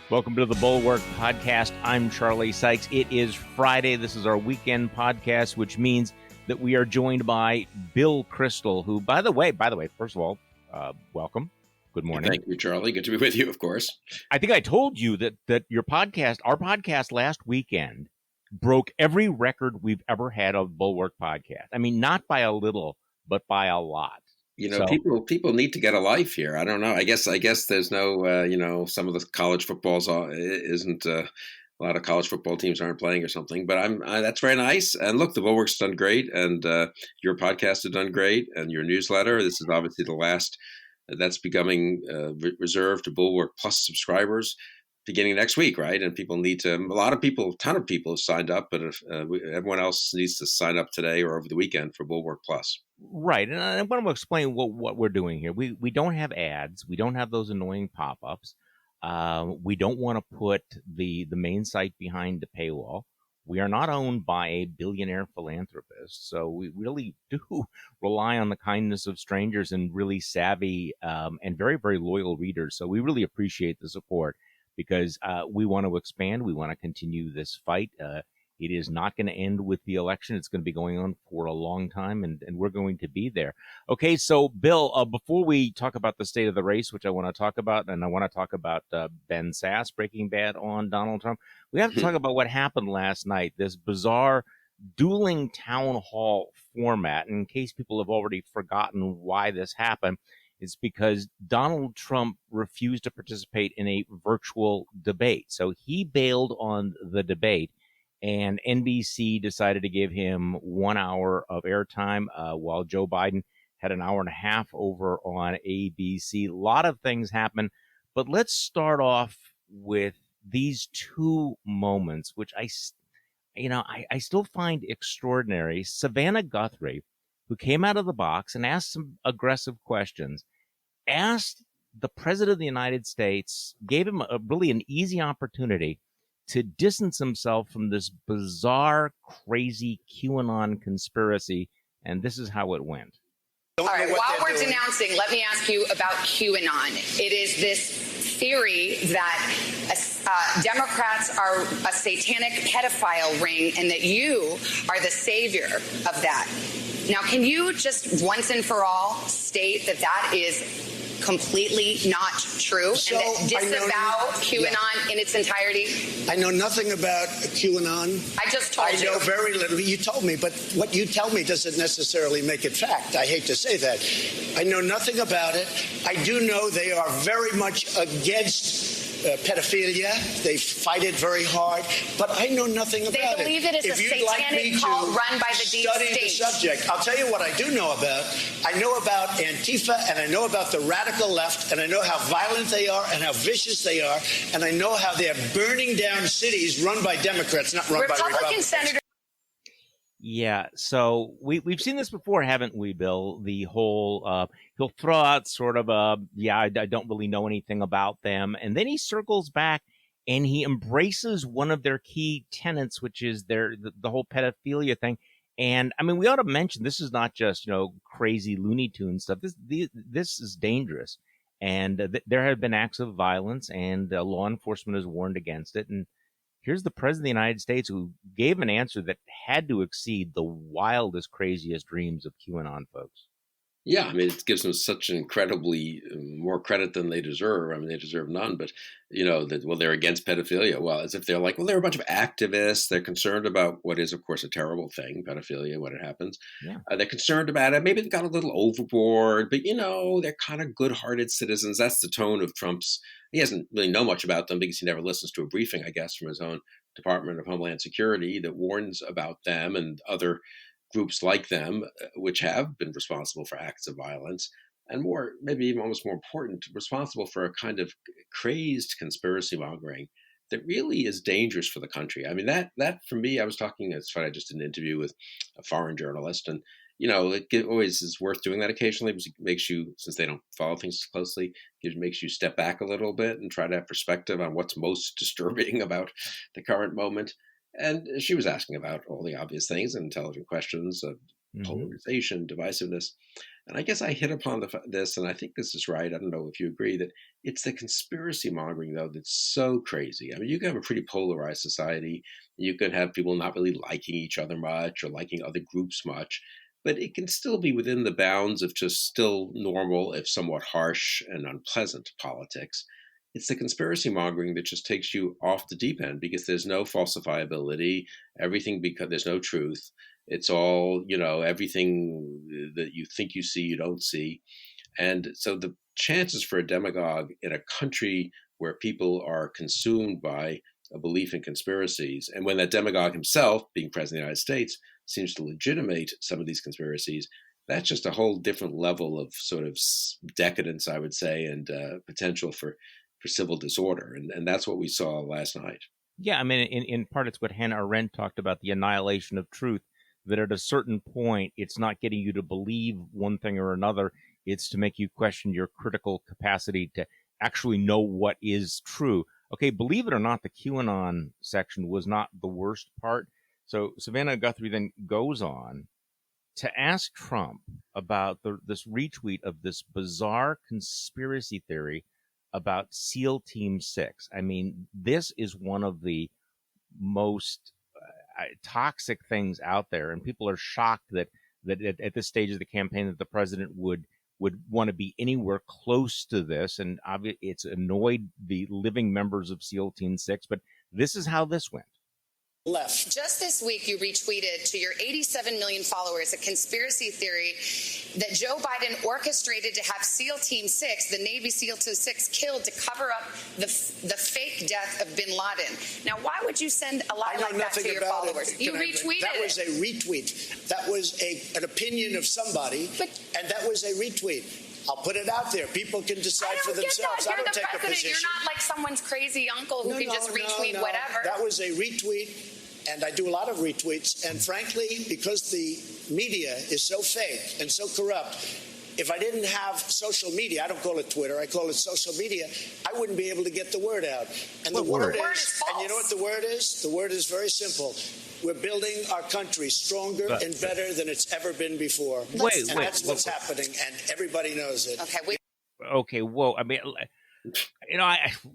Welcome to the Bulwark Podcast. I'm Charlie Sykes. It is Friday. This is our weekend podcast, which means that we are joined by Bill Kristol, who, by the way, first of all, welcome. Good morning. Thank you, Charlie. Good to be with you, of course. I think I told you that your podcast, our podcast last weekend, broke every record we've ever had of Bulwark Podcast. I mean, not by a little, but by a lot. You know, people need to get a life here. I don't know. I guess there's no, some of the college footballs isn't a lot of college football teams aren't playing or something. But that's very nice. And look, the Bulwark's done great, and your podcast has done great, and your newsletter. This is obviously the last that's becoming reserved to Bulwark Plus subscribers beginning next week, right? And people need to. A ton of people have signed up, but everyone else needs to sign up today or over the weekend for Bulwark Plus. Right, and I want to explain what we're doing here. We don't have ads. We don't have those annoying pop-ups. We don't want to put the main site behind the paywall. We are not owned by a billionaire philanthropist, so we really do rely on the kindness of strangers and really savvy and very, very loyal readers. So we really appreciate the support because we want to expand. We want to continue this fight. It is not going to end with the election. It's going to be going on for a long time, and we're going to be there. Okay, so, Bill, before we talk about the state of the race, which I want to talk about, and I want to talk about Ben Sass, Breaking Bad on Donald Trump, we have to talk about what happened last night, this bizarre dueling town hall format. In case people have already forgotten why this happened, it's because Donald Trump refused to participate in a virtual debate. So he bailed on the debate. And NBC decided to give him 1 hour of airtime while Joe Biden had an hour and a half over on ABC. A lot of things happened, but let's start off with these two moments, which I still find extraordinary. Savannah Guthrie, who came out of the box and asked some aggressive questions, asked the President of the United States, gave him really an easy opportunity to distance himself from this bizarre, crazy QAnon conspiracy, and this is how it went. All right, while we're denouncing, let me ask you about QAnon. It is this theory that Democrats are a satanic pedophile ring and that you are the savior of that. Now, can you just once and for all state that is completely not true and that disavow QAnon in its entirety? I know nothing about QAnon. I just told you. I know very little. You told me, but what you tell me doesn't necessarily make it fact. I hate to say that. I know nothing about it. I do know they are very much against pedophilia. They fight it very hard, but I know nothing about it. They believe it is a satanic cult run by the deep state. The subject. I'll tell you what I do know about. I know about Antifa, and I know about the radical left, and I know how violent they are and how vicious they are, and I know how they're burning down cities run by Democrats, not run by Republicans. Senator. Yeah, so we've seen this before, haven't we, Bill? The whole he'll throw out sort of I don't really know anything about them, and then he circles back and he embraces one of their key tenets, which is the whole pedophilia thing. And I mean, we ought to mention this is not just crazy Looney Tunes stuff. This is dangerous, and there have been acts of violence, and law enforcement has warned against it. And here's the President of the United States who gave an answer that had to exceed the wildest, craziest dreams of QAnon folks. Yeah, I mean, it gives them such incredibly more credit than they deserve. I mean, they deserve none, but, they're against pedophilia. Well, as if they're like, well, they're a bunch of activists. They're concerned about what is, of course, a terrible thing, pedophilia, when it happens. Yeah. They're concerned about it. Maybe they've got a little overboard, but, they're kind of good-hearted citizens. That's the tone of Trump's. He doesn't really know much about them because he never listens to a briefing, I guess, from his own Department of Homeland Security that warns about them and other groups like them, which have been responsible for acts of violence, and more, maybe even almost more important, responsible for a kind of crazed conspiracy mongering that really is dangerous for the country. I mean, that for me, I just did an interview with a foreign journalist, and it always is worth doing that occasionally because it makes you, since they don't follow things closely, it makes you step back a little bit and try to have perspective on what's most disturbing about the current moment. And she was asking about all the obvious things and intelligent questions of polarization, divisiveness. And I guess I hit upon this, and I think this is right. I don't know if you agree that it's the conspiracy mongering, though, that's so crazy. I mean, you can have a pretty polarized society. You could have people not really liking each other much or liking other groups much, but it can still be within the bounds of just still normal, if somewhat harsh and unpleasant politics. It's the conspiracy mongering that just takes you off the deep end because there's no falsifiability, everything, because there's no truth. It's all, everything that you think you see, you don't see. And so the chances for a demagogue in a country where people are consumed by a belief in conspiracies, and when that demagogue himself, being president of the United States, seems to legitimate some of these conspiracies, that's just a whole different level of sort of decadence, I would say, and potential for civil disorder. And that's what we saw last night. Yeah, I mean, in part, it's what Hannah Arendt talked about, the annihilation of truth, that at a certain point, it's not getting you to believe one thing or another. It's to make you question your critical capacity to actually know what is true. Okay, believe it or not, the QAnon section was not the worst part. So Savannah Guthrie then goes on to ask Trump about this retweet of this bizarre conspiracy theory about SEAL Team 6. I mean, this is one of the most toxic things out there, and people are shocked that at this stage of the campaign that the president would want to be anywhere close to this, and obviously it's annoyed the living members of SEAL Team 6, but this is how this went. Left. Just this week, you retweeted to your 87 million followers a conspiracy theory that Joe Biden orchestrated to have SEAL Team 6, the Navy SEAL Team 6, killed to cover up the fake death of bin Laden. Now, why would you send a lie like that to your followers? You retweeted That was a retweet. That was an opinion of somebody, and that was a retweet. I'll put it out there. People can decide for themselves. I don't take a position. You're not like someone's crazy uncle who can just retweet whatever. That was a retweet, and I do a lot of retweets. And frankly, because the media is so fake and so corrupt, if I didn't have social media, I don't call it Twitter, I call it social media, I wouldn't be able to get the word out. And the word is, and you know what the word is? The word is very simple. We're building our country stronger and better than it's ever been before. That's what's happening, and everybody knows it. Okay, whoa. I mean,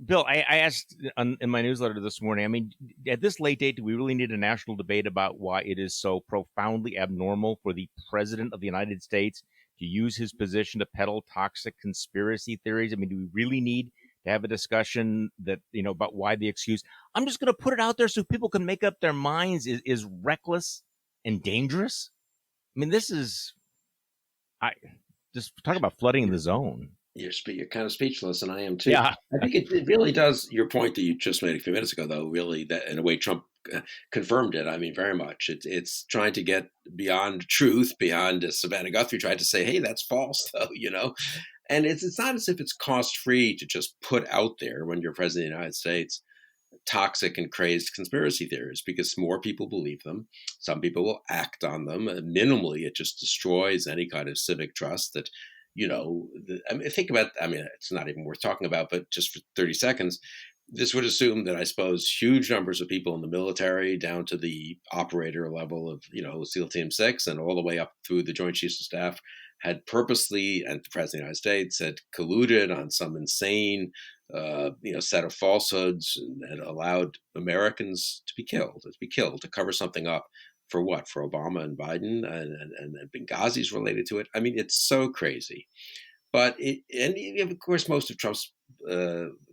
Bill, I asked in my newsletter this morning, I mean, at this late date, do we really need a national debate about why it is so profoundly abnormal for the president of the United States to use his position to peddle toxic conspiracy theories? I mean, do we really need to have a discussion that, about why the excuse, I'm just going to put it out there so people can make up their minds, is reckless and dangerous? I mean, this is, just talk about flooding the zone. You're kind of speechless, and I am too. Yeah. I think it really does, your point that you just made a few minutes ago, though, really, that in a way Trump confirmed it. I mean, very much. It's trying to get beyond truth, beyond Savannah Guthrie tried to say, hey, that's false, though, And it's not as if it's cost-free to just put out there, when you're president of the United States, toxic and crazed conspiracy theories, because more people believe them. Some people will act on them. Minimally, it just destroys any kind of civic trust that, think about, it's not even worth talking about, but just for 30 seconds, this would assume that, I suppose, huge numbers of people in the military, down to the operator level of, SEAL Team 6 and all the way up through the Joint Chiefs of Staff, had purposely, and the President of the United States had colluded on some insane, set of falsehoods and allowed Americans to be killed, to cover something up. For what? For Obama and Biden and Benghazi's related to it. I mean, it's so crazy. But of course, most of Trump's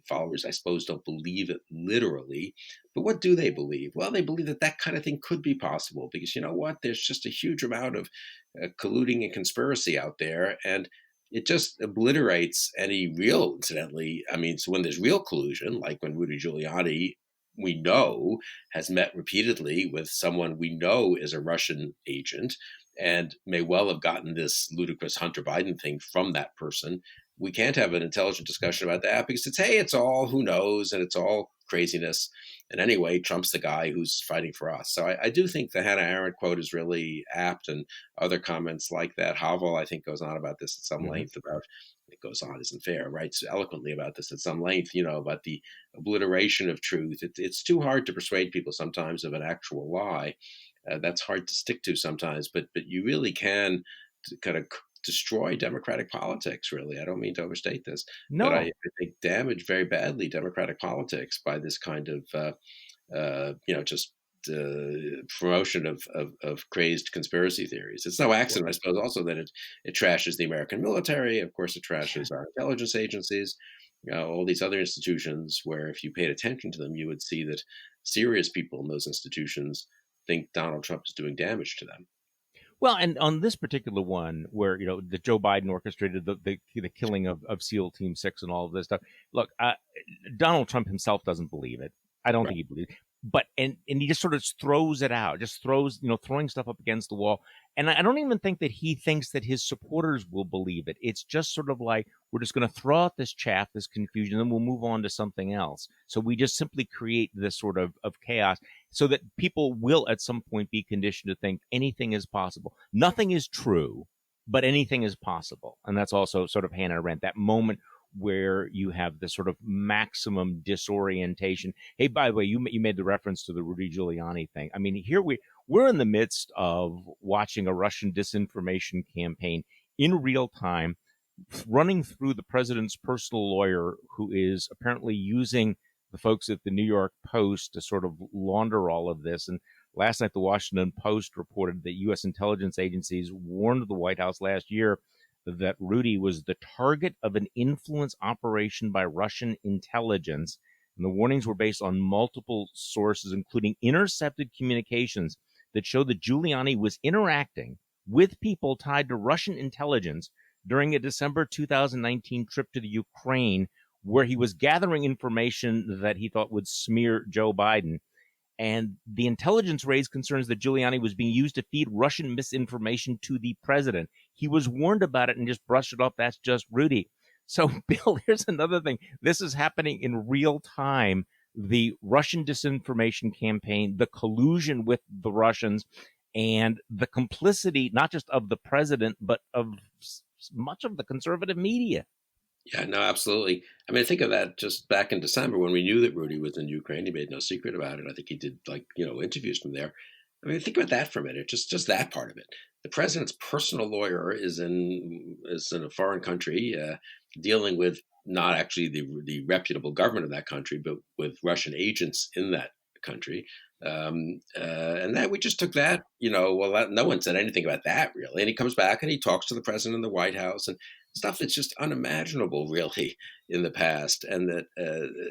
followers, I suppose, don't believe it literally. But what do they believe? Well, they believe that kind of thing could be possible because, you know what? There's just a huge amount of colluding and conspiracy out there. And it just obliterates any real, incidentally. I mean, so when there's real collusion, like when Rudy Giuliani, we know, has met repeatedly with someone we know is a Russian agent and may well have gotten this ludicrous Hunter Biden thing from that person. We can't have an intelligent discussion about that because it's all who knows and it's all craziness. And anyway, Trump's the guy who's fighting for us. So I do think the Hannah Arendt quote is really apt, and other comments like that. Havel, I think, goes on about this at some length about, it goes on isn't fair, writes eloquently about this at some length, about the obliteration of truth. It's too hard to persuade people sometimes of an actual lie. That's hard to stick to sometimes, but you really can kind of destroy democratic politics. Really, I don't mean to overstate this, but I No. think damage very badly democratic politics by this kind of just promotion of crazed conspiracy theories. It's no accident, I suppose, also that it trashes the American military. Of course, it trashes our intelligence agencies, all these other institutions where if you paid attention to them, you would see that serious people in those institutions think Donald Trump is doing damage to them. Well, and on this particular one, where that Joe Biden orchestrated the killing of SEAL Team 6 and all of this stuff. Look, Donald Trump himself doesn't believe it. I don't think he believes it. But and he just sort of throws it out, just throws throwing stuff up against the wall. And I don't even think that he thinks that his supporters will believe it. It's just sort of like, we're just going to throw out this chaff, this confusion, and then we'll move on to something else. So we just simply create this sort of chaos so that people will at some point be conditioned to think anything is possible. Nothing is true, but anything is possible. And that's also sort of Hannah Arendt, that moment where you have this sort of maximum disorientation. Hey, by the way, you made the reference to the Rudy Giuliani thing. I mean, here we're in the midst of watching a Russian disinformation campaign in real time, running through the president's personal lawyer, who is apparently using the folks at the New York Post to sort of launder all of this. And last night, the Washington Post reported that U.S. intelligence agencies warned the White House last year that Rudy was the target of an influence operation by Russian intelligence. And the warnings were based on multiple sources, including intercepted communications that showed that Giuliani was interacting with people tied to Russian intelligence during a December 2019 trip to the Ukraine, where he was gathering information that he thought would smear Joe Biden. And the intelligence raised concerns that Giuliani was being used to feed Russian misinformation to the president. He was warned about it and just brushed it off. That's just Rudy. So, Bill, here's another thing. This is happening in real time. The Russian disinformation campaign, the collusion with the Russians, and the complicity, not just of the president, but of much of the conservative media. Yeah, no, absolutely. I mean, think of that just back in December when we knew that Rudy was in Ukraine. He made no secret about it. I think he did interviews from there. I mean, think about that for a minute, just that part of it. The president's personal lawyer is in a foreign country dealing with not actually the reputable government of that country, but with Russian agents in that country. And that we just took that, no one said anything about that really. And he comes back and he talks to the president in the White House and stuff that's just unimaginable really in the past, and that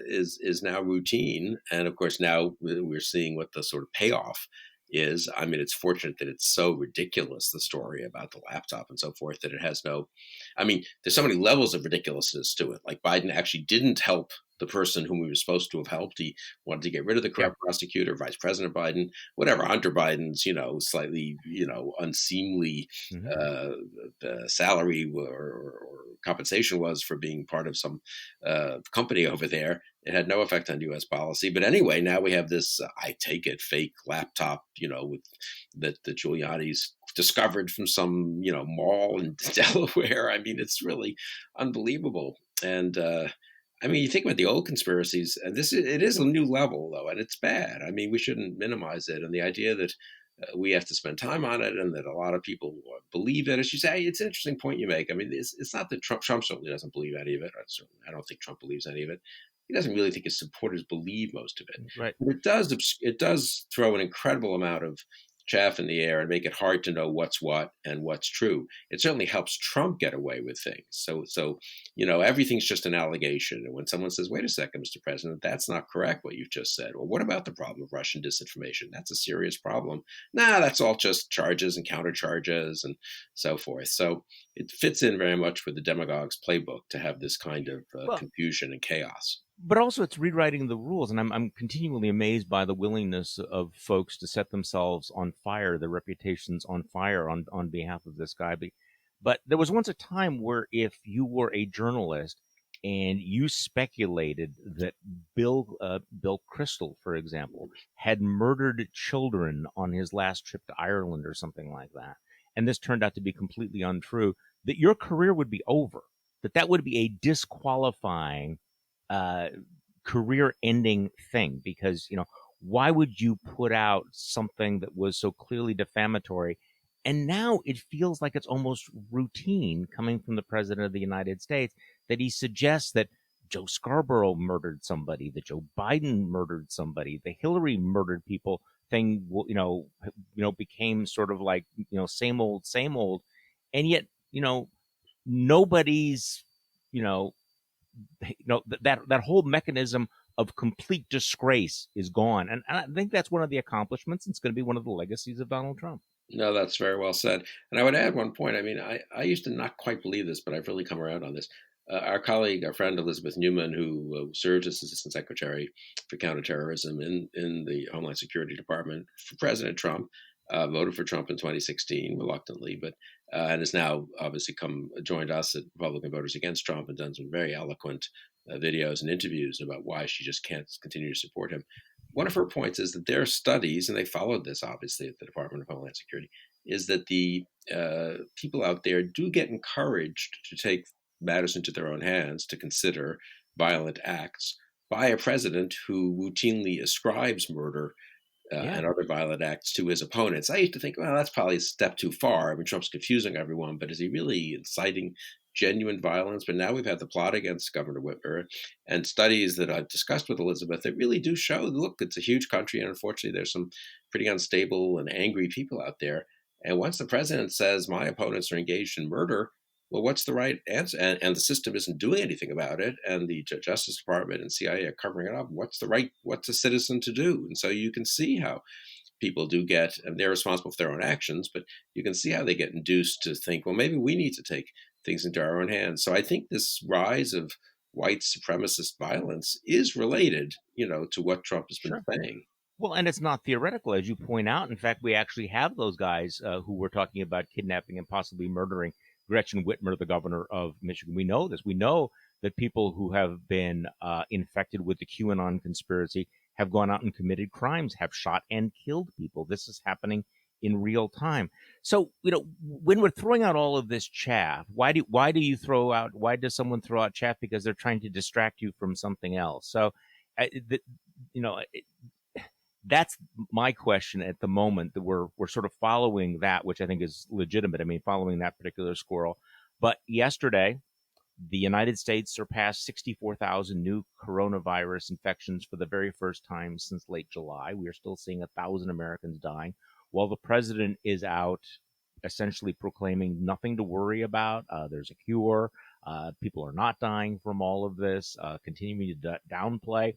is now routine. And of course, now we're seeing what the sort of payoff is. I mean, it's fortunate that it's so ridiculous, the story about the laptop and so forth, that it has no, I mean, there's so many levels of ridiculously to it. Like Biden actually didn't help the person whom he was supposed to have helped. He wanted to get rid of the corrupt prosecutor, Vice President Biden, whatever. Hunter Biden's, slightly, unseemly salary or compensation was for being part of some company over there. It had no effect on U.S. policy. But anyway, now we have this, I take it, fake laptop, with that the Giuliani's discovered from some, mall in Delaware. I mean, it's really unbelievable. And I mean, you think about the old conspiracies, and it is a new level, though, and it's bad. I mean, we shouldn't minimize it. And the idea that we have to spend time on it and that a lot of people believe it, as you say, it's an interesting point you make. I mean, it's not that Trump certainly doesn't believe any of it. I don't think Trump believes any of it. He doesn't really think his supporters believe most of it. Right. But it does throw an incredible amount of chaff in the air and make it hard to know what's what and what's true. It certainly helps Trump get away with things. So everything's just an allegation. And when someone says, wait a second, Mr. President, that's not correct what you've just said. Well, what about the problem of Russian disinformation? That's a serious problem. Nah, that's all just charges and counter charges and so forth. So it fits in very much with the demagogue's playbook to have this kind of confusion and chaos. But also it's rewriting the rules. And I'm continually amazed by the willingness of folks to set themselves on fire, their reputations on fire on behalf of this guy. But there was once a time where if you were a journalist and you speculated that Bill Kristol, for example, had murdered children on his last trip to Ireland or something like that, and this turned out to be completely untrue, that your career would be over, that would be a disqualifying career-ending thing, because Why would you put out something that was so clearly defamatory? And now it feels like it's almost routine coming from the president of the United States that he suggests that Joe Scarborough murdered somebody, that Joe Biden murdered somebody, the Hillary murdered people thing, became sort of like, same old, same old. And yet, nobody's, that whole mechanism of complete disgrace is gone. And I think that's one of the accomplishments. And it's going to be one of the legacies of Donald Trump. No, that's very well said. And I would add one point. I mean, I used to not quite believe this, but I've really come around on this. Our colleague, our friend Elizabeth Newman, who served as Assistant Secretary for Counterterrorism in the Homeland Security Department for President Trump, voted for Trump in 2016 reluctantly, but and has now obviously joined us at Republican Voters Against Trump and done some very eloquent videos and interviews about why she just can't continue to support him. One of her points is that there are studies, and they followed this obviously at the Department of Homeland Security, is that the people out there do get encouraged to take matters into their own hands, to consider violent acts by a president who routinely ascribes murder and other violent acts to his opponents. I used to think, well, that's probably a step too far. I mean, Trump's confusing everyone, but is he really inciting genuine violence? But now we've had the plot against Governor Whitmer and studies that I've discussed with Elizabeth that really do show, look, it's a huge country, and unfortunately there's some pretty unstable and angry people out there. And once the president says my opponents are engaged in murder, well, what's the right answer? And the system isn't doing anything about it, and the Justice Department and CIA are covering it up. What's a citizen to do? And so you can see how people do get, and they're responsible for their own actions, but you can see how they get induced to think, well, maybe we need to take things into our own hands. So I think this rise of white supremacist violence is related, to what Trump has been saying. Well, and it's not theoretical, as you point out. In fact, we actually have those guys who were talking about kidnapping and possibly murdering Gretchen Whitmer, the governor of Michigan. We know this. We know that people who have been infected with the QAnon conspiracy have gone out and committed crimes, have shot and killed people. This is happening in real time. So, when we're throwing out all of this chaff, why does someone throw out chaff? Because they're trying to distract you from something else. So, that's my question at the moment, that we're sort of following that, which I think is legitimate. I mean, following that particular squirrel. But yesterday, the United States surpassed 64,000 new coronavirus infections for the very first time since late July. We are still seeing 1,000 Americans dying, while the president is out essentially proclaiming nothing to worry about. There's a cure. People are not dying from all of this, continuing to downplay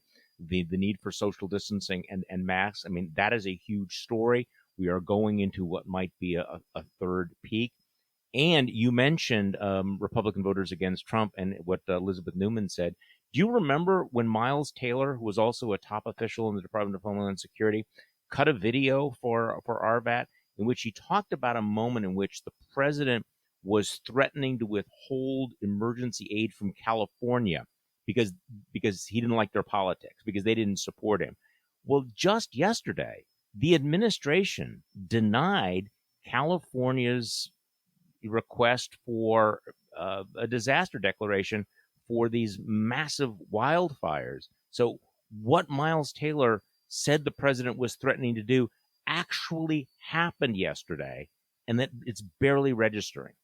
the need for social distancing and masks. I mean, that is a huge story. We are going into what might be a third peak. And you mentioned Republican Voters Against Trump and what Elizabeth Newman said. Do you remember when Miles Taylor, who was also a top official in the Department of Homeland Security, cut a video for RVAT in which he talked about a moment in which the president was threatening to withhold emergency aid from California because he didn't like their politics, because they didn't support him? Well, just yesterday, the administration denied California's request for a disaster declaration for these massive wildfires. So what Miles Taylor said the president was threatening to do actually happened yesterday, and that it's barely registering.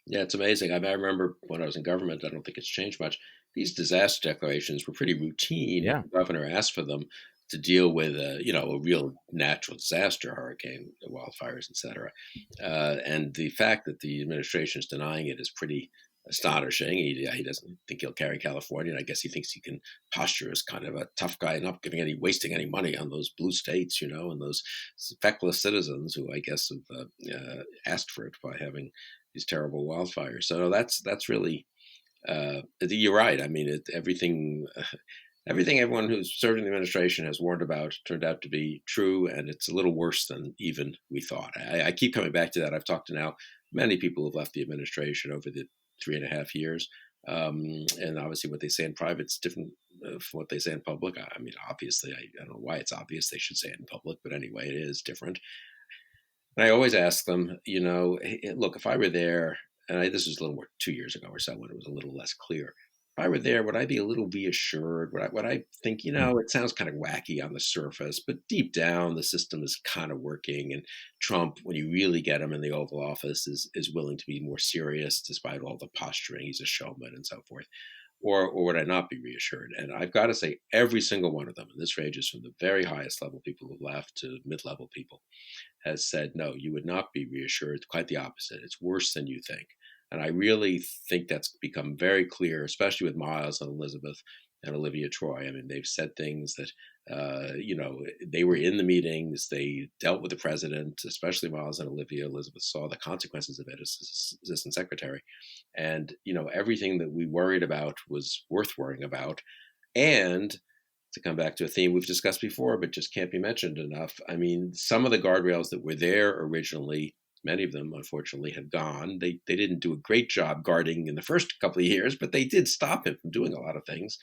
Yeah, it's amazing. I remember when I was in government, I don't think it's changed much. These disaster declarations were pretty routine. Yeah. The governor asked for them to deal with a real natural disaster, hurricane, wildfires, etc. And the fact that the administration is denying it is pretty astonishing. He doesn't think he'll carry California, and I guess he thinks he can posture as kind of a tough guy and not wasting any money on those blue states, and those feckless citizens who I guess have asked for it by having these terrible wildfires. So that's really you're right. I mean, everything everyone who's served in the administration has warned about turned out to be true, and it's a little worse than even we thought. I keep coming back to that. I've talked to now many people who've left the administration over the 3.5 years, and obviously what they say in private is different from what they say in public. I mean, obviously, I don't know why it's obvious they should say it in public, but anyway, it is different. And I always ask them, hey, look, if I were there, and this was a little more 2 years ago or so when it was a little less clear, I were there, would I be a little reassured? Would I think, it sounds kind of wacky on the surface, but deep down, the system is kind of working. And Trump, when you really get him in the Oval Office, is willing to be more serious despite all the posturing. He's a showman and so forth. Or would I not be reassured? And I've got to say, every single one of them, and this ranges from the very highest level people who left to mid-level people, has said, no, you would not be reassured. Quite the opposite. It's worse than you think. And I really think that's become very clear, especially with Miles and Elizabeth and Olivia Troy. I mean, they've said things that, they were in the meetings, they dealt with the president, especially Miles and Olivia. Elizabeth saw the consequences of it as assistant secretary. And, everything that we worried about was worth worrying about. And to come back to a theme we've discussed before, but just can't be mentioned enough. I mean, some of the guardrails that were there originally, many of them, unfortunately, have gone. They didn't do a great job guarding in the first couple of years, but they did stop him from doing a lot of things.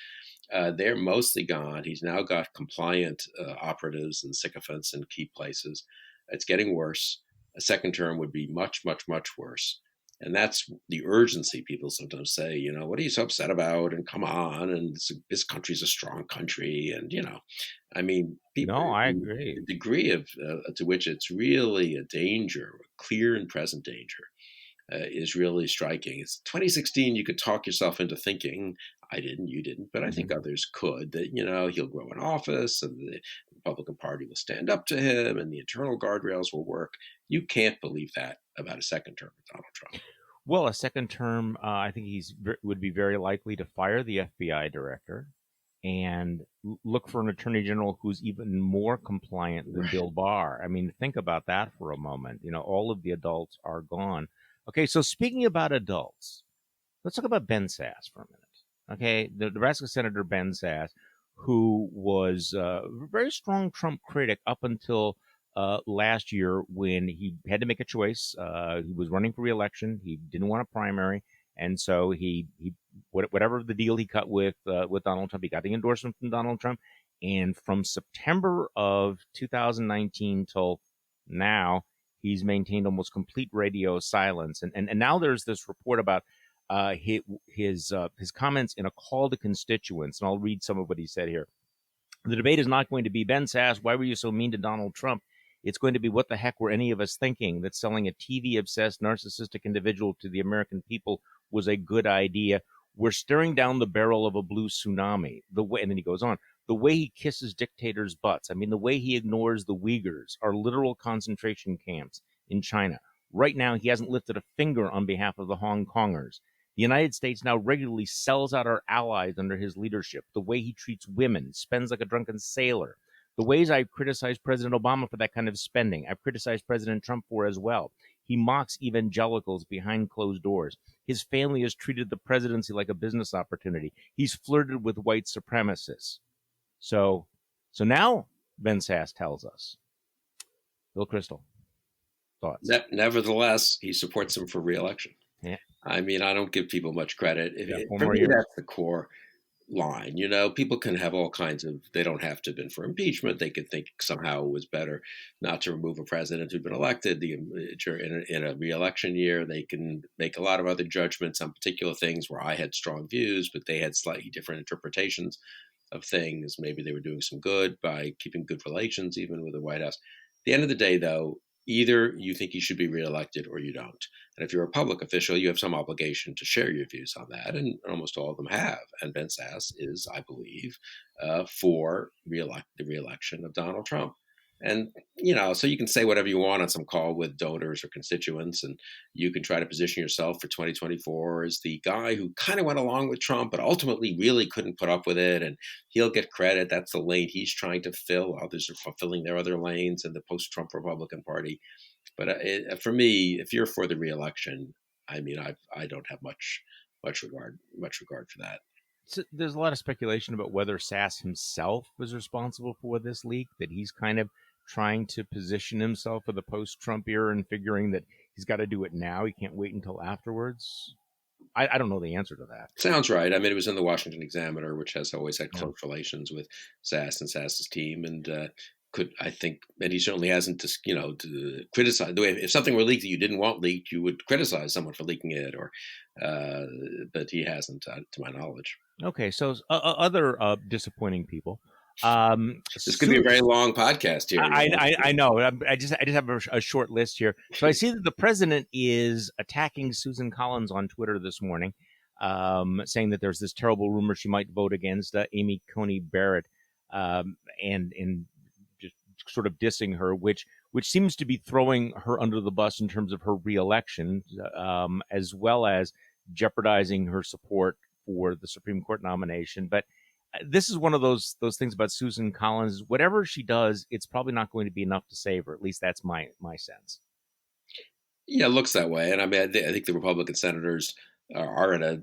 They're mostly gone. He's now got compliant operatives and sycophants in key places. It's getting worse. A second term would be much, much, much worse. And that's the urgency. People sometimes say, what are you so upset about? And come on. And this country's a strong country. And, I mean, people, no, I agree. The degree of to which it's really a danger, a clear and present danger, is really striking. It's 2016. You could talk yourself into thinking, I didn't, you didn't, but I think others could, that, he'll grow in office and the Republican Party will stand up to him and the internal guardrails will work. You can't believe that about a second term of Donald Trump. Well, a second term, I think would be very likely to fire the FBI director and look for an attorney general who's even more compliant than Bill Barr. I mean, think about that for a moment. All of the adults are gone. Okay, so speaking about adults, let's talk about Ben Sasse for a minute. Okay, the Nebraska Senator Ben Sasse, who was a very strong Trump critic up until last year when he had to make a choice. He was running for re-election. He didn't want a primary. And so he whatever the deal he cut with Donald Trump, he got the endorsement from Donald Trump. And from September of 2019 till now, he's maintained almost complete radio silence. And now there's this report about his comments in a call to constituents. And I'll read some of what he said here. The debate is not going to be, Ben Sasse, why were you so mean to Donald Trump? It's going to be, what the heck were any of us thinking that selling a TV-obsessed, narcissistic individual to the American people was a good idea? We're staring down the barrel of a blue tsunami. And then he goes on, the way he kisses dictators' butts. I mean, the way he ignores the Uyghurs, our literal concentration camps in China. Right now, he hasn't lifted a finger on behalf of the Hong Kongers. The United States now regularly sells out our allies under his leadership. The way he treats women, spends like a drunken sailor. The ways I've criticized President Obama for that kind of spending, I've criticized President Trump for as well. He mocks evangelicals behind closed doors. His family has treated the presidency like a business opportunity. He's flirted with white supremacists. So now Ben Sasse tells us. Bill Kristol, thoughts? Nevertheless, he supports him for re-election. Yeah. I mean, I don't give people much credit. For me, that's the core line. People can have all kinds of, they don't have to have been for impeachment. They could think somehow it was better not to remove a president who'd been elected in a re-election year. They can make a lot of other judgments on particular things where I had strong views, but they had slightly different interpretations of things. Maybe they were doing some good by keeping good relations, even with the White House. At the end of the day, though, either you think he should be reelected or you don't. And if you're a public official, you have some obligation to share your views on that, and almost all of them have. And Ben Sasse is, I believe, for the reelection of Donald Trump. And, so you can say whatever you want on some call with donors or constituents, and you can try to position yourself for 2024 as the guy who kind of went along with Trump, but ultimately really couldn't put up with it, and he'll get credit. That's the lane he's trying to fill. Others are fulfilling their other lanes in the post-Trump Republican Party. But for me, if you're for the reelection, I mean, I don't have much regard for that. So there's a lot of speculation about whether Sasse himself was responsible for this leak, that he's kind of trying to position himself for the post-Trump era and figuring that he's got to do it now. He can't wait until afterwards. I don't know the answer to that. Sounds right. I mean, it was in the Washington Examiner, which has always had close relations with Sasse and Sasse's team. And, could, I think, and he certainly hasn't, to criticize the way, if something were leaked that you didn't want leaked, you would criticize someone for leaking it, or, but he hasn't, to my knowledge. Okay, so other disappointing people. This could be a very long podcast here. I know. I just have a short list here. So I see that the president is attacking Susan Collins on Twitter this morning, saying that there's this terrible rumor she might vote against Amy Coney Barrett, and just sort of dissing her, which seems to be throwing her under the bus in terms of her reelection, as well as jeopardizing her support for the Supreme Court nomination. But this is one of those things about Susan Collins. Whatever she does, it's probably not going to be enough to save her. At least that's my sense. Yeah, it looks that way. And I mean, I think the Republican senators are in a,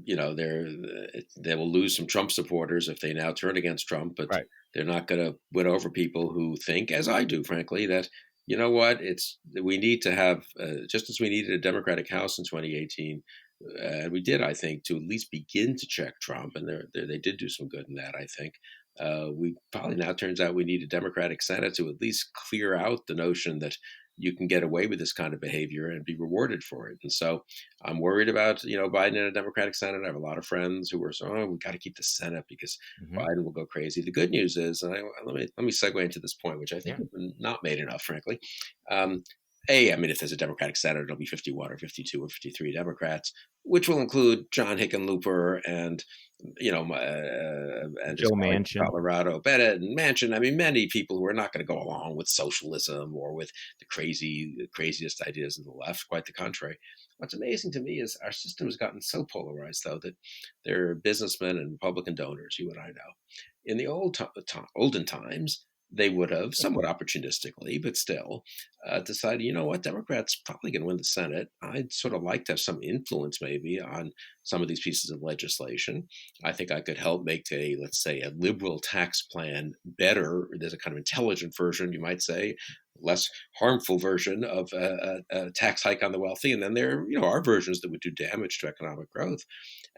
they will lose some Trump supporters if they now turn against Trump, but right. They're not going to win over people who think, as I do, frankly, that, you know what, we need to have, just as we needed a Democratic House in 2018, we did, I think, to at least begin to check Trump, and they did do some good in that, I think. We probably now turns out we need a Democratic Senate to at least clear out the notion that you can get away with this kind of behavior and be rewarded for it. And so I'm worried about, Biden in a Democratic Senate. I have a lot of friends who are saying, we got to keep the Senate because Biden will go crazy. The good news is, and let me segue into this point, which I think has been not made enough, frankly. If there's a Democratic Senate, it'll be 51 or 52 or 53 Democrats, which will include John Hickenlooper and, and Joe Manchin, Colorado Bennett and Manchin. I mean, many people who are not going to go along with socialism or with the craziest ideas of the left. Quite the contrary. What's amazing to me is our system has gotten so polarized, though, that there are businessmen and Republican donors, you and I know. In the olden times, they would have, somewhat opportunistically, but still, decided, you know what, Democrats probably going to win the Senate. I'd sort of like to have some influence maybe on some of these pieces of legislation. I think I could help make let's say, a liberal tax plan better. There's a kind of intelligent version, you might say, less harmful version of a tax hike on the wealthy. And then there are versions that would do damage to economic growth.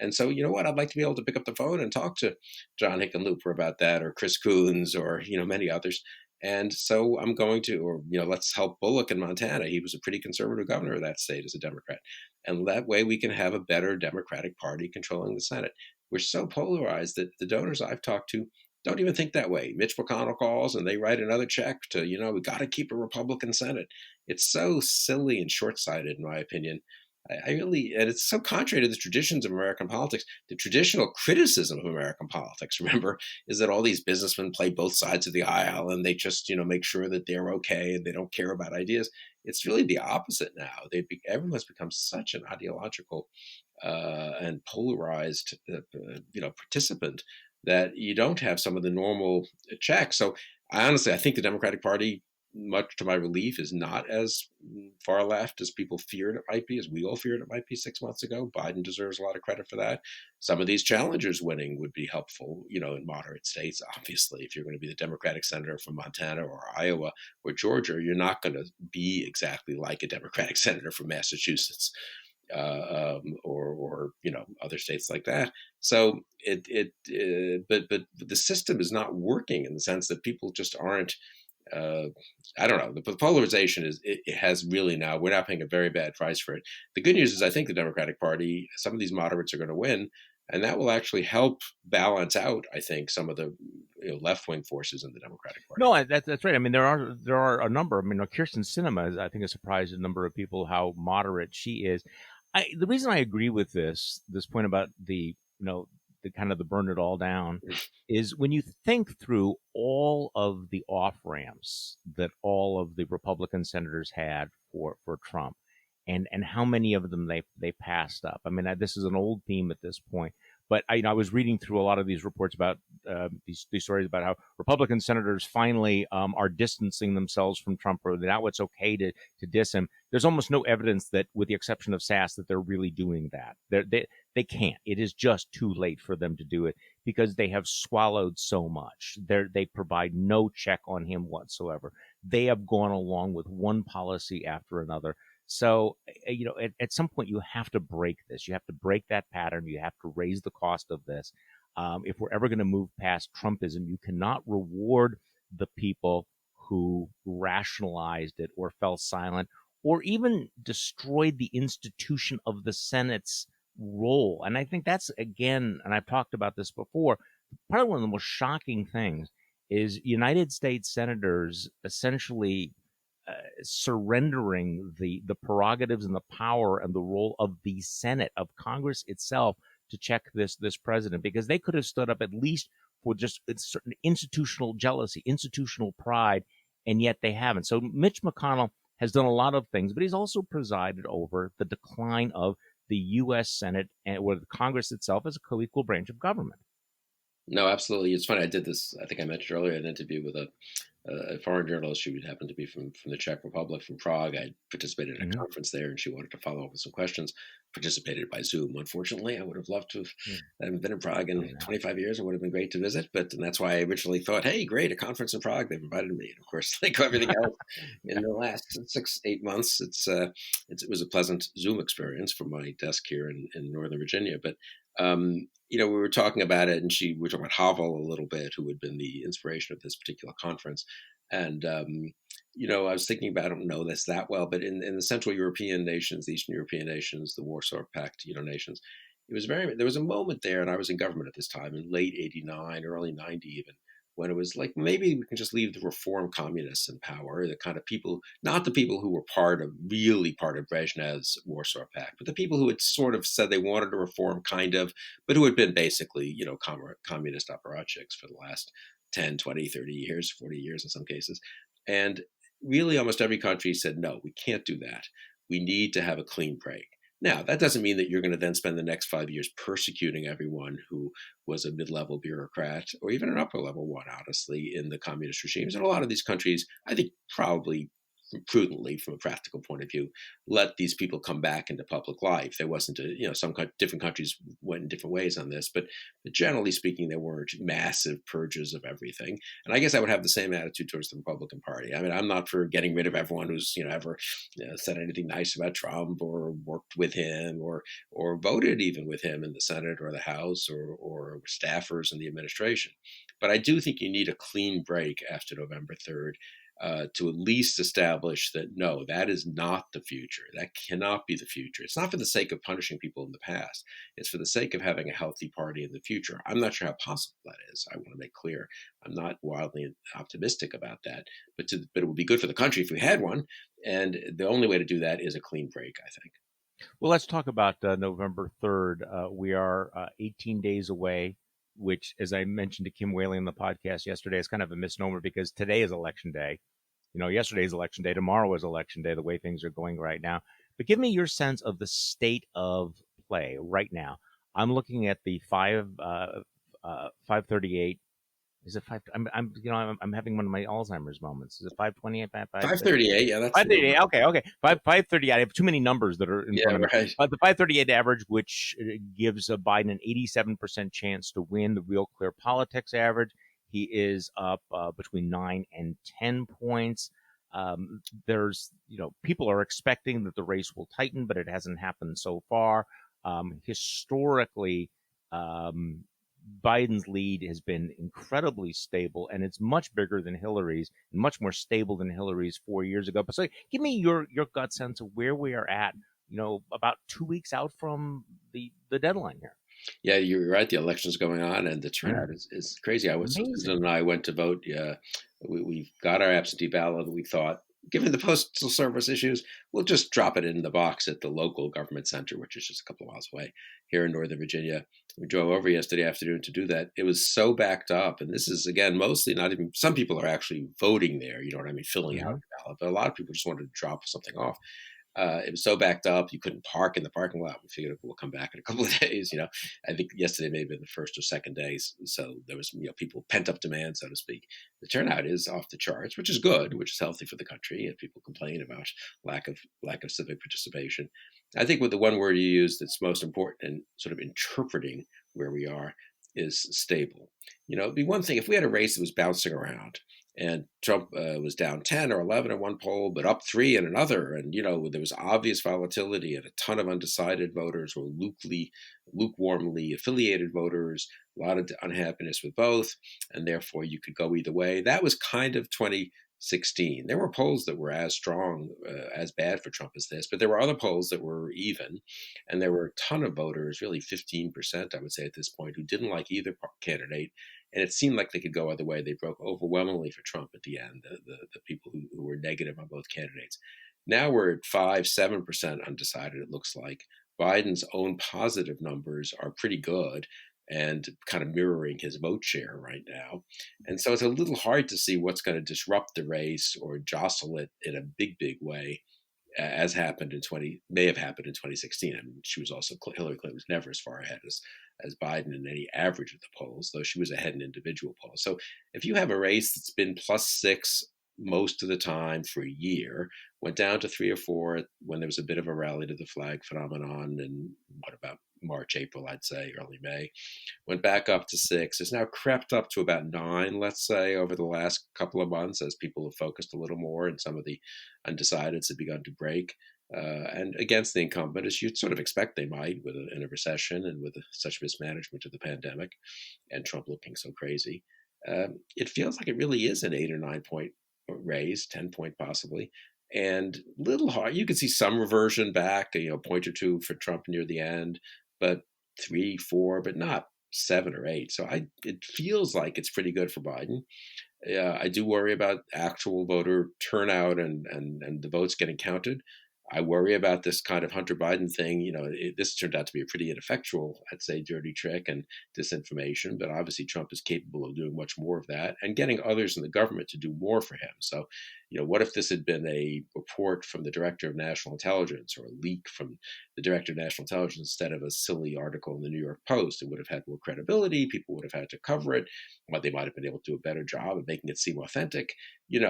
And so, you know what, I'd like to be able to pick up the phone and talk to John Hickenlooper about that, or Chris Coons, or, many others. And so I'm going to, or, let's help Bullock in Montana. He was a pretty conservative governor of that state as a Democrat. And that way we can have a better Democratic Party controlling the Senate. We're so polarized that the donors I've talked to don't even think that way. Mitch McConnell calls and they write another check to, we got to keep a Republican Senate. It's so silly and short-sighted, in my opinion. And it's so contrary to the traditions of American politics. The traditional criticism of American politics, remember, is that all these businessmen play both sides of the aisle and they just, make sure that they're okay and they don't care about ideas. It's really the opposite now. Everyone's become such an ideological and polarized, participant that you don't have some of the normal checks. So I think the Democratic Party, much to my relief, is not as far left as people feared it might be, as we all feared it might be 6 months ago. Biden deserves a lot of credit for that. Some of these challengers winning would be helpful, in moderate states. Obviously, if you're going to be the Democratic senator from Montana or Iowa or Georgia, you're not going to be exactly like a Democratic senator from Massachusetts. Or other states like that. So but the system is not working in the sense that people just aren't. I don't know. The polarization it has really now. We're now paying a very bad price for it. The good news is I think the Democratic Party, some of these moderates are going to win, and that will actually help balance out, I think, some of the left-wing forces in the Democratic Party. No, that's right. I mean, there are a number. I mean, Kirsten Sinema, I think, has surprised a number of people how moderate she is. The reason I agree with this point about the kind of the burn it all down is when you think through all of the off ramps that all of the Republican senators had for Trump, and how many of them they passed up. I mean, this is an old theme at this point. But I was reading through a lot of these reports about these stories about how Republican senators finally are distancing themselves from Trump, or now it's okay to diss him. There's almost no evidence that, with the exception of Sass, that they're really doing that. They can't. It is just too late for them to do it because they have swallowed so much. They provide no check on him whatsoever. They have gone along with one policy after another. So, at some point you have to break this. You have to break that pattern. You have to raise the cost of this. If we're ever going to move past Trumpism, you cannot reward the people who rationalized it or fell silent or even destroyed the institution of the Senate's role. And I think that's, again, and I've talked about this before, probably one of the most shocking things is United States senators essentially surrendering the prerogatives and the power and the role of the Senate, of Congress itself, to check this president, because they could have stood up at least for just a certain institutional jealousy, institutional pride, and yet they haven't. So Mitch McConnell has done a lot of things, but he's also presided over the decline of the U.S. Senate and or the Congress itself as a co-equal branch of government. No, absolutely. It's funny. I did this, I think I mentioned earlier, an interview with a foreign journalist who happened to be from the Czech Republic, from Prague. I participated in a conference there, and she wanted to follow up with some questions. Participated by Zoom. Unfortunately, I would have loved to have. I haven't been in Prague in 25 years. It would have been great to visit, and that's why I originally thought, hey, great, a conference in Prague. They've invited me. And of course, like everything else in the last 6-8 months, it was a pleasant Zoom experience from my desk here in Northern Virginia. But we were talking about it, and we were talking about Havel a little bit, who had been the inspiration of this particular conference. And, I was thinking about, I don't know this that well, but in the Central European nations, the Eastern European nations, the Warsaw Pact, nations, there was a moment there, and I was in government at this time in late 89, early 90 even, when it was like, maybe we can just leave the reform communists in power, the kind of people, not the people who were really part of Brezhnev's Warsaw Pact, but the people who had sort of said they wanted to reform but who had been basically, communist apparatchiks for the last 10, 20, 30 years, 40 years in some cases. And really almost every country said, no, we can't do that. We need to have a clean break. Now, that doesn't mean that you're going to then spend the next 5 years persecuting everyone who was a mid-level bureaucrat or even an upper-level one, honestly, in the communist regimes. And a lot of these countries, I think probably prudently, from a practical point of view, let these people come back into public life. There wasn't some different countries went in different ways on this, but generally speaking, there weren't massive purges of everything. And I guess I would have the same attitude towards the Republican Party. I mean, I'm not for getting rid of everyone who's ever said anything nice about Trump or worked with him or voted even with him in the Senate or the House or staffers in the administration. But I do think you need a clean break after November 3rd. To at least establish that, no, that is not the future. That cannot be the future. It's not for the sake of punishing people in the past. It's for the sake of having a healthy party in the future. I'm not sure how possible that is. I want to make clear. I'm not wildly optimistic about that. But it would be good for the country if we had one. And the only way to do that is a clean break, I think. Well, let's talk about November 3rd. We are 18 days away, which, as I mentioned to Kim Whaley on the podcast yesterday, is kind of a misnomer because today is election day. Yesterday is election day. Tomorrow is election day, the way things are going right now. But give me your sense of the state of play right now. I'm looking at the 538. Is it 5? I'm having one of my Alzheimer's moments. Is it 528? 538. Yeah, that's 538. Okay. 538. I have too many numbers that are in front of me. Right. The 538 average, which gives Biden an 87% chance to win. The Real Clear Politics average, he is up between 9 and 10 points. There's, people are expecting that the race will tighten, but it hasn't happened so far. Historically, Biden's lead has been incredibly stable, and it's much bigger than Hillary's, and much more stable than Hillary's 4 years ago. But so, give me your gut sense of where we are at. About 2 weeks out from the deadline here. Yeah, you're right. The election's going on, and the turnout is crazy. Susan and I went to vote. We got our absentee ballot. We thought, given the postal service issues, we'll just drop it in the box at the local government center, which is just a couple of miles away here in Northern Virginia. We drove over yesterday afternoon to do that. It was so backed up. And this is, again, mostly not even, some people are actually voting there, filling out the ballot. But a lot of people just wanted to drop something off. It was so backed up, you couldn't park in the parking lot. We figured we'll come back in a couple of days. I think yesterday may have been the first or second day. So there was, people pent up demand, so to speak. The turnout is off the charts, which is good, which is healthy for the country. And people complain about lack of civic participation. I think with the one word you use that's most important in sort of interpreting where we are is stable. It'd be one thing if we had a race that was bouncing around. And Trump was down 10 or 11 in one poll, but up 3 in another. And, there was obvious volatility and a ton of undecided voters or lukewarmly affiliated voters, a lot of unhappiness with both. And therefore, you could go either way. That was kind of 2016. There were polls that were as strong, as bad for Trump as this, but there were other polls that were even, and there were a ton of voters, really 15%, I would say at this point, who didn't like either candidate. And it seemed like they could go either way. They broke overwhelmingly for Trump at the end, the people who were negative on both candidates. Now we're at 5-7% undecided, it looks like. Biden's own positive numbers are pretty good and kind of mirroring his vote share right now. And so it's a little hard to see what's going to disrupt the race or jostle it in a big, big way, as may have happened in 2016. I mean, Hillary Clinton was never as far ahead as Biden in any average of the polls, though she was ahead in individual polls. So if you have a race that's been +6 most of the time for a year, went down to 3 or 4 when there was a bit of a rally to the flag phenomenon, and what about March, April, I'd say, early May, went back up to 6, it's now crept up to about 9, let's say, over the last couple of months as people have focused a little more and some of the undecideds have begun to break. And against the incumbent, as you'd sort of expect they might in a recession and with such mismanagement of the pandemic and Trump looking so crazy. It feels like it really is an 8 or 9 point raise, 10 point possibly, and little hard. You could see some reversion back, a point or two for Trump near the end, but 3, 4, but not 7 or 8. So it feels like it's pretty good for Biden. I do worry about actual voter turnout and the votes getting counted. I worry about this kind of Hunter Biden thing. This turned out to be a pretty ineffectual, I'd say, dirty trick and disinformation. But obviously, Trump is capable of doing much more of that and getting others in the government to do more for him. So, what if this had been a report from the Director of National Intelligence or a leak from the Director of National Intelligence instead of a silly article in the New York Post? It would have had more credibility. People would have had to cover it. They might have been able to do a better job of making it seem authentic.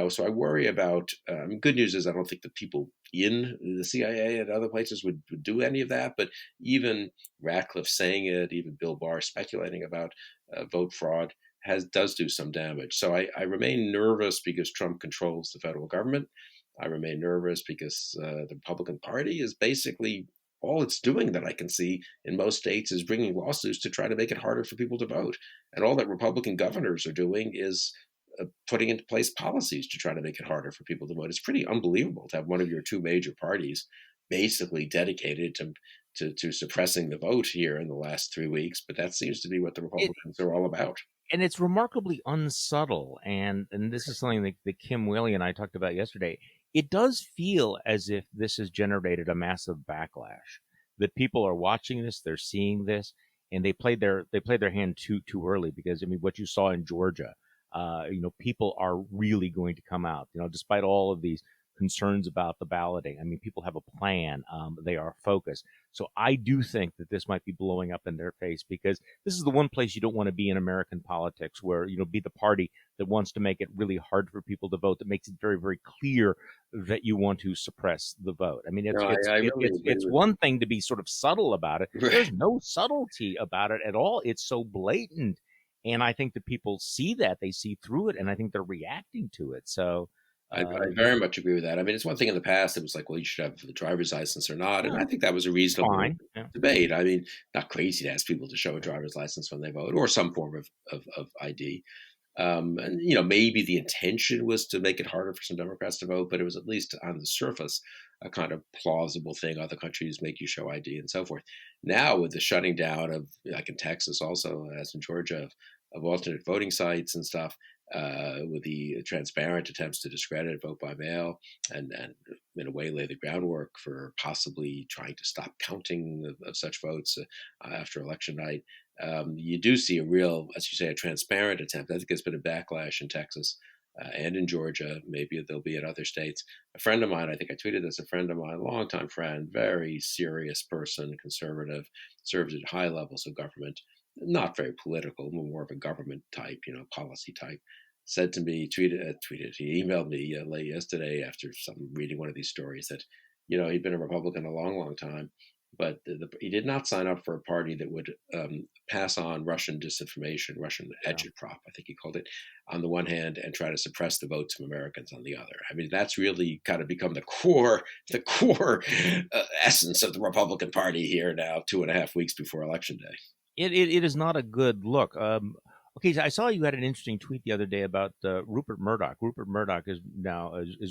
So I worry about. Good news is I don't think the people in the CIA and other places would do any of that. But even Ratcliffe saying it, even Bill Barr speculating about vote fraud does do some damage. So I remain nervous because Trump controls the federal government. I remain nervous because the Republican Party is basically all it's doing that I can see in most states is bringing lawsuits to try to make it harder for people to vote. And all that Republican governors are doing is putting into place policies to try to make it harder for people to vote. It's pretty unbelievable to have one of your two major parties basically dedicated to suppressing the vote here in the last 3 weeks. But that seems to be what the Republicans are all about. And it's remarkably unsubtle. And this is something that Kim Willey and I talked about yesterday. It does feel as if this has generated a massive backlash, that people are watching this, they're seeing this, and they played their hand too early. Because what you saw in Georgia, people are really going to come out, despite all of these concerns about the balloting. People have a plan. They are focused. So I do think that this might be blowing up in their face, because this is the one place you don't want to be in American politics, where, be the party that wants to make it really hard for people to vote, that makes it very, very clear that you want to suppress the vote. It's one thing to be sort of subtle about it. Right. There's no subtlety about it at all. It's so blatant. And I think that people see that, they see through it, and I think they're reacting to it. So I very much agree with that. It's one thing in the past, it was like, well, you should have the driver's license or not. And I think that was a reasonable debate. Not crazy to ask people to show a driver's license when they vote, or some form of ID. And maybe the intention was to make it harder for some Democrats to vote, but it was at least on the surface a kind of plausible thing. Other countries make you show ID and so forth. Now, with the shutting down of, like in Texas also, as in Georgia, of alternate voting sites and stuff, with the transparent attempts to discredit vote by mail and in a way lay the groundwork for possibly trying to stop counting of such votes after election night. You do see a real, as you say, a transparent attempt. I think there's been a backlash in Texas and in Georgia. Maybe there'll be in other states. A friend of mine, I think I tweeted this, a friend of mine, longtime friend, very serious person, conservative, served at high levels of government, not very political, more of a government type, policy type, said to me, he emailed me late yesterday after reading one of these stories that, he'd been a Republican a long, long time, but he did not sign up for a party that would pass on Russian disinformation, Russian agitprop, I think he called it, on the one hand, and try to suppress the votes of Americans on the other. That's really kind of become the core essence of the Republican Party here now, 2.5 weeks before Election Day. It is not a good look. Okay, so I saw you had an interesting tweet the other day about Rupert Murdoch. Rupert Murdoch is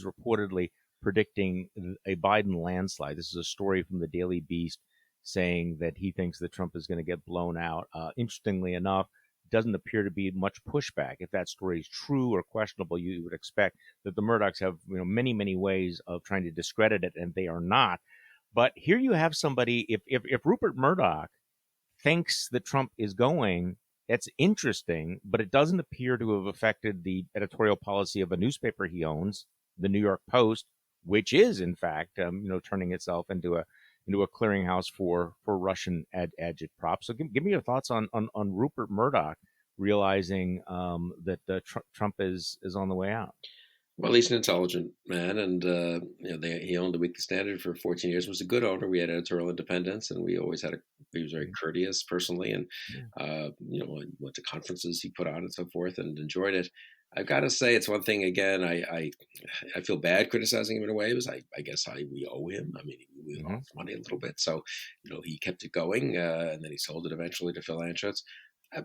reportedly predicting a Biden landslide. This is a story from the Daily Beast saying that he thinks that Trump is going to get blown out. Interestingly enough, doesn't appear to be much pushback. If that story is true or questionable, you would expect that the Murdochs have many ways of trying to discredit it, and they are not. But here you have somebody. If Rupert Murdoch thinks that Trump is going, that's interesting, but it doesn't appear to have affected the editorial policy of a newspaper he owns, the New York Post, which is in fact, turning itself into a clearinghouse for Russian agitprop. So give me your thoughts on Rupert Murdoch realizing that Trump is on the way out. Well, he's an intelligent man, and he owned the Weekly Standard for 14 years. Was a good owner. We had editorial independence, and we always he was very courteous personally, and went to conferences he put on and so forth, and enjoyed it. I've got to say, it's one thing again. I feel bad criticizing him in a way, because I guess we owe him. I mean, we lost money a little bit, so he kept it going, and then he sold it eventually to Phil Anschutz.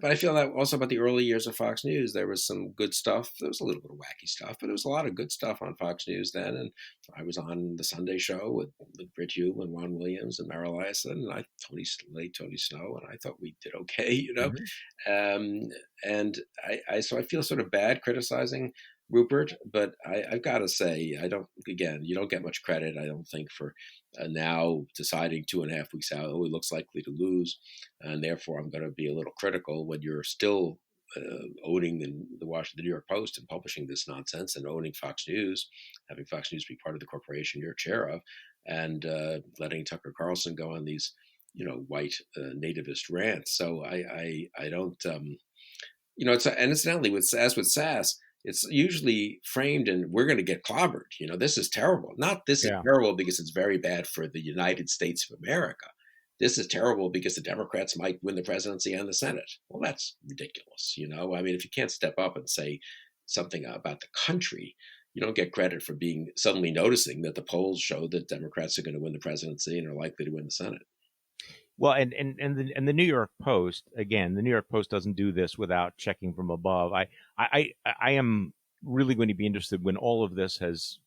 But I feel that also about the early years of Fox News. There was some good stuff. There was a little bit of wacky stuff, but there was a lot of good stuff on Fox News then. And I was on the Sunday show with Brit Hume and Ron Williams and Merrill Ellison and Tony Snow, and I thought we did okay, And so I feel sort of bad criticizing Rupert, but I've got to say, you don't get much credit, I don't think, for now deciding 2.5 weeks out, he looks likely to lose, and therefore I'm going to be a little critical when you're still owning the New York Post and publishing this nonsense, and owning Fox News, having Fox News be part of the corporation you're chair of, and letting Tucker Carlson go on these, white nativist rants. So I don't, it's and incidentally as with SAS. It's usually framed in, we're going to get clobbered. This is terrible. Not this is terrible because it's very bad for the United States of America. This is terrible because the Democrats might win the presidency and the Senate. Well, that's ridiculous. I mean, if you can't step up and say something about the country, you don't get credit for suddenly noticing that the polls show that Democrats are going to win the presidency and are likely to win the Senate. Well, and the New York Post, again, the New York Post doesn't do this without checking from above. I am really going to be interested when all of this has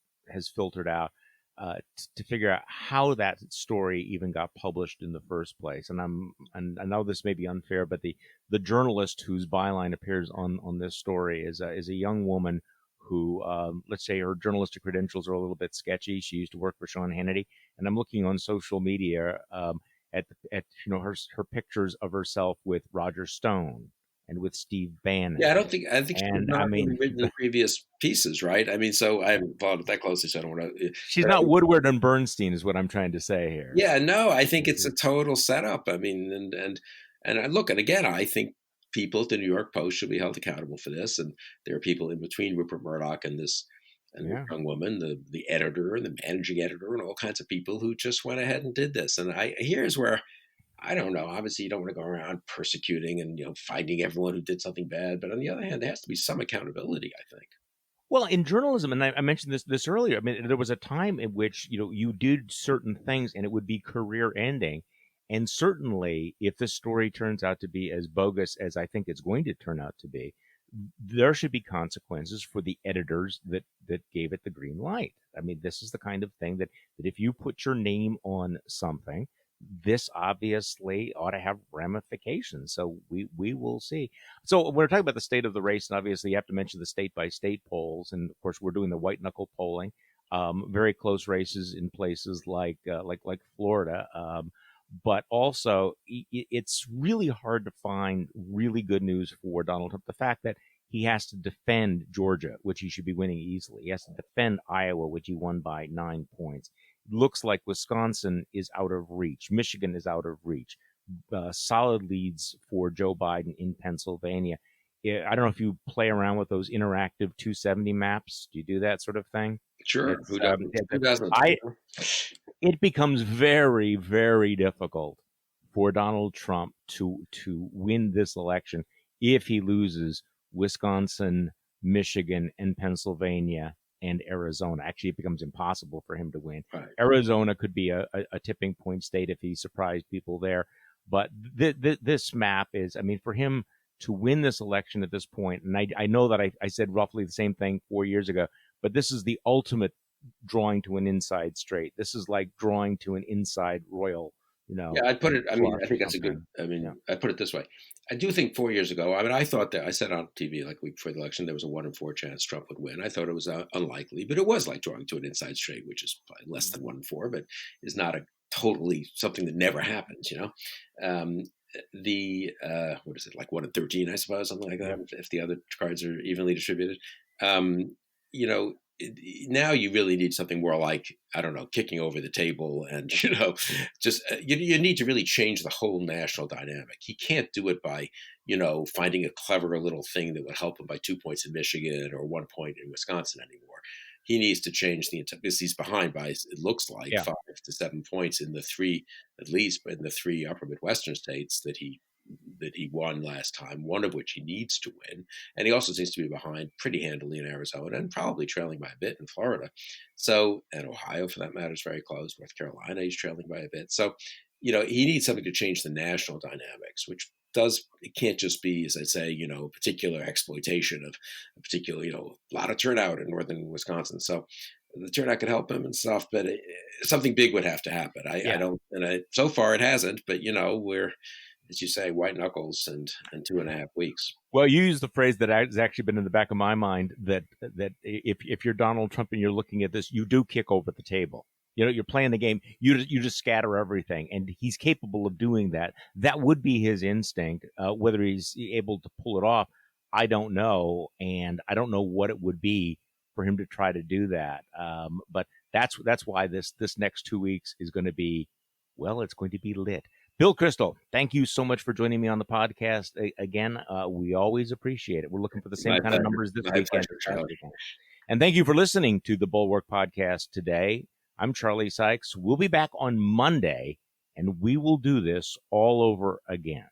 filtered out to figure out how that story even got published in the first place. And I know this may be unfair, but the journalist whose byline appears on this story is a young woman who, let's say, her journalistic credentials are a little bit sketchy. She used to work for Sean Hannity, and I'm looking on social media at her pictures of herself with Roger Stone and with Steve Bannon. Yeah, I think she's not written the previous pieces, right? I mean, so I haven't followed it that closely, so I don't want to. She's not Woodward and Bernstein, is what I'm trying to say here. Yeah, no, I think it's a total setup. I mean, and look, and again, I think people at the New York Post should be held accountable for this, and there are people in between Rupert Murdoch and this. And the young woman, the editor and the managing editor and all kinds of people who just went ahead and did this. And here's where, I don't know, obviously you don't want to go around persecuting and, finding everyone who did something bad. But on the other hand, there has to be some accountability, I think. Well, in journalism, and I mentioned this earlier, I mean, there was a time in which, you did certain things and it would be career ending. And certainly if this story turns out to be as bogus as I think it's going to turn out to be, there should be consequences for the editors that gave it the green light. I mean, this is the kind of thing that if you put your name on something, this obviously ought to have ramifications. So we will see. So we're talking about the state of the race, and obviously you have to mention the state by state polls. And of course, we're doing the white knuckle polling, very close races in places like Florida. But also, it's really hard to find really good news for Donald Trump. The fact that he has to defend Georgia, which he should be winning easily. He has to defend Iowa, which he won by 9 points. It looks like Wisconsin is out of reach. Michigan is out of reach. Solid leads for Joe Biden in Pennsylvania. I don't know if you play around with those interactive 270 maps. Do you do that sort of thing? Sure. Who doesn't? It becomes very, very difficult for Donald Trump to win this election if he loses Wisconsin, Michigan, and Pennsylvania and Arizona. Actually, it becomes impossible for him to win. Right. Arizona could be a tipping point state if he surprised people there. But this map is, I mean, for him to win this election at this point. And I know that I said roughly the same thing 4 years ago, but this is the ultimate drawing to an inside straight. This is like drawing to an inside royal, Yeah, I'd put it. I mean, I think that's a good. I mean, I put it this way. I do think 4 years ago. I mean, I thought that I said on TV like a week before the election there was a 1 in 4 chance Trump would win. I thought it was unlikely, but it was like drawing to an inside straight, which is probably less than 1 in 4, but is not a totally something that never happens. What is it, like 1 in 13, I suppose, something like that, if the other cards are evenly distributed. Now you really need something more like, I don't know, kicking over the table and, just you need to really change the whole national dynamic. He can't do it by, finding a clever little thing that would help him by 2 points in Michigan or 1 point in Wisconsin anymore. He needs to change because he's behind by, it looks like, 5 to 7 points in the three, at least, but in the 3 upper Midwestern states that he won last time, one of which he needs to win. And he also seems to be behind pretty handily in Arizona and probably trailing by a bit in Florida. So, and Ohio, for that matter, is very close. North Carolina, he's trailing by a bit. So, he needs something to change the national dynamics, which it can't just be, as I say, particular exploitation of a particular, a lot of turnout in northern Wisconsin. So the turnout could help him and stuff, but something big would have to happen. So far it hasn't, but we're, as you say, white knuckles and 2.5 weeks. Well, you used the phrase that has actually been in the back of my mind that if you're Donald Trump and you're looking at this, you do kick over the table. You're playing the game. You just scatter everything, and he's capable of doing that. That would be his instinct. Whether he's able to pull it off, I don't know, and I don't know what it would be for him to try to do that. But that's why this next 2 weeks is going to be, well, it's going to be lit. Bill Kristol, thank you so much for joining me on the podcast. Again, we always appreciate it. We're looking for the same kind of numbers this weekend. And thank you for listening to the Bulwark Podcast today. I'm Charlie Sykes. We'll be back on Monday, and we will do this all over again.